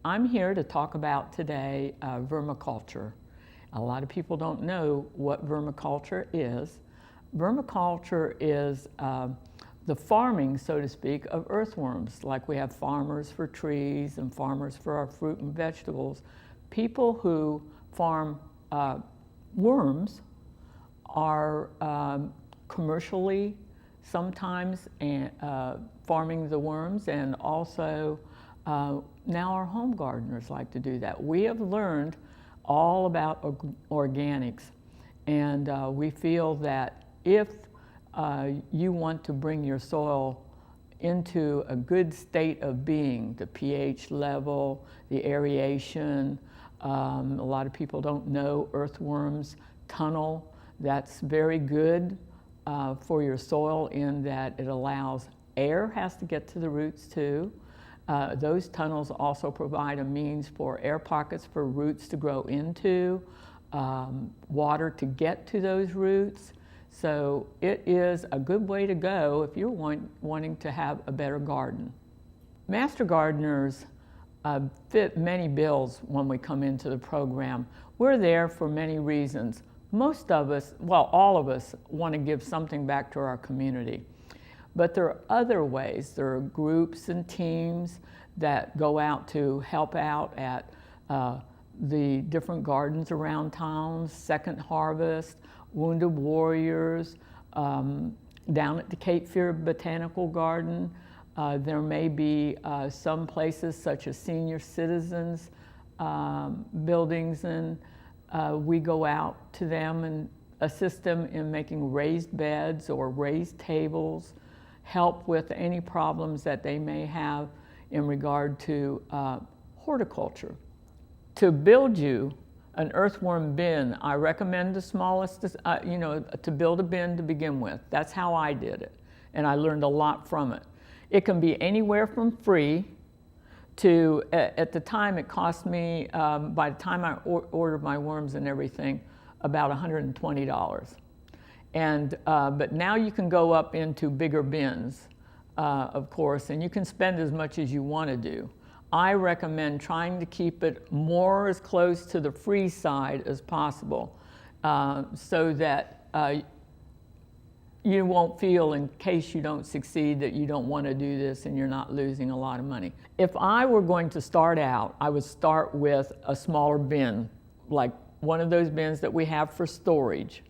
I'm here to talk about today vermiculture. A lot of people don't know what vermiculture is. Vermiculture is the farming, so to speak, of earthworms. Like we have farmers for trees and farmers for our fruit and vegetables. People who farm worms are commercially sometimes farming the worms, and also now our home gardeners like to do that. We have learned all about organics, and we feel that if you want to bring your soil into a good state of being, the pH level, the aeration, a lot of people don't know Earthworms Tunnel. That's very good for your soil in that it allows air has to get to the roots too. Those tunnels also provide a means for air pockets for roots to grow into, water to get to those roots. So it is a good way to go if you're wanting to have a better garden. Master gardeners fit many bills when we come into the program. We're there for many reasons. Most of us, well, all of us want to give something back to our community. But there are other ways. There are groups and teams that go out to help out at the different gardens around town, Second Harvest, Wounded Warriors, down at the Cape Fear Botanical Garden. There may be some places such as senior citizens buildings, and we go out to them and assist them in making raised beds or raised tables, help with any problems that they may have in regard to horticulture. To build you an earthworm bin, I recommend the smallest, to build a bin to begin with. That's how I did it, and I learned a lot from it. It can be anywhere from free to, at the time it cost me, by the time I ordered my worms and everything, about $120. And, but now you can go up into bigger bins, of course, and you can spend as much as you want to do. I recommend trying to keep it more as close to the free side as possible, so that you won't feel, in case you don't succeed, that you don't want to do this and you're not losing a lot of money. If I were going to start out, I would start with a smaller bin, like one of those bins that we have for storage.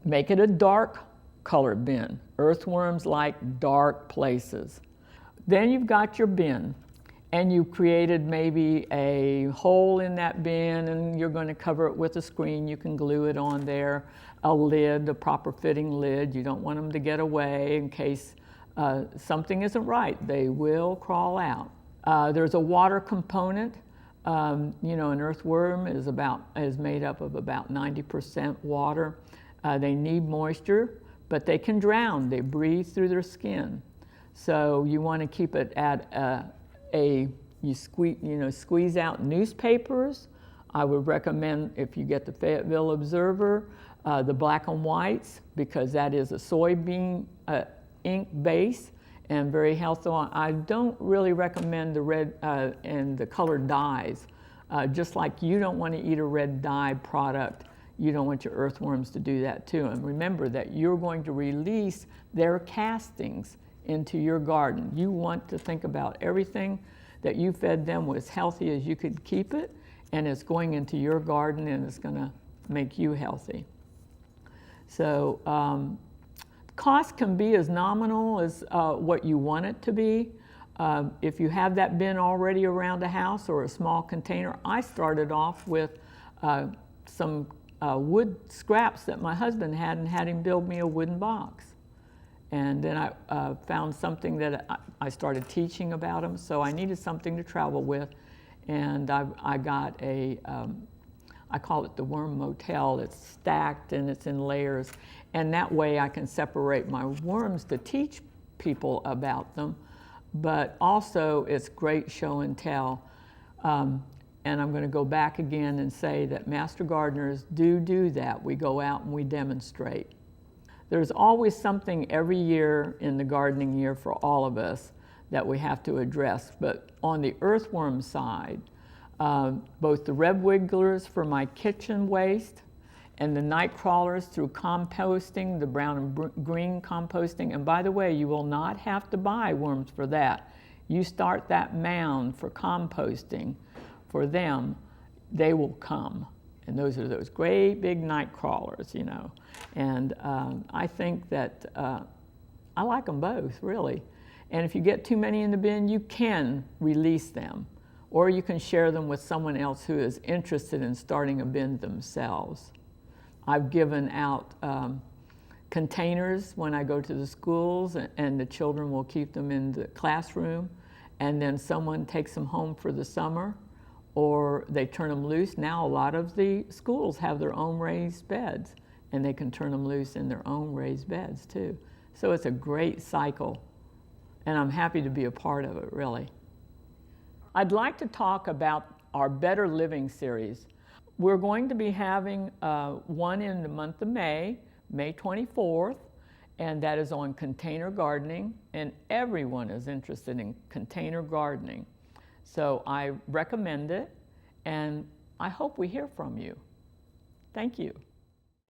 Make it a dark colored bin. Earthworms like dark places. Then you've got your bin, and you've created maybe a hole in that bin, and you're going to cover it with a screen. You can glue it on there, a lid, a proper fitting lid. You don't want them to get away in case something isn't right. They will crawl out. There's a water component. An earthworm is made up of about 90% water. They need moisture, but they can drown. They breathe through their skin. So you want to keep it at you squeeze out newspapers. I would recommend, if you get the Fayetteville Observer, the black and whites, because that is a soybean ink base and very healthy. I don't really recommend the red and the colored dyes. Just like you don't want to eat a red dye product, you don't want your earthworms to do that too. And remember that you're going to release their castings into your garden. You want to think about everything that you fed them was healthy as you could keep it, and it's going into your garden and it's going to make you healthy. So cost can be as nominal as what you want it to be. If you have that bin already around the house or a small container, I started off with some wood scraps that my husband had and had him build me a wooden box. And then I found something that I started teaching about them, so I needed something to travel with. And I got I call it the Worm Motel. It's stacked and it's in layers. And that way I can separate my worms to teach people about them. But also it's great show and tell. And I'm going to go back again and say that master gardeners do that. We go out and we demonstrate. There's always something every year in the gardening year for all of us that we have to address. But on the earthworm side, both the red wigglers for my kitchen waste and the night crawlers through composting, the brown and green composting. And by the way, you will not have to buy worms for that. You start that mound for composting for them, they will come. And those are those great big night crawlers, you know. And I think that I like them both, really. And if you get too many in the bin, you can release them, or you can share them with someone else who is interested in starting a bin themselves. I've given out containers when I go to the schools, and the children will keep them in the classroom, and then someone takes them home for the summer, or they turn them loose. Now a lot of the schools have their own raised beds, and they can turn them loose in their own raised beds too. So it's a great cycle, and I'm happy to be a part of it, really. I'd like to talk about our Better Living series. We're going to be having one in the month of May 24th, and that is on container gardening, and everyone is interested in container gardening. So I recommend it, and I hope we hear from you. Thank you.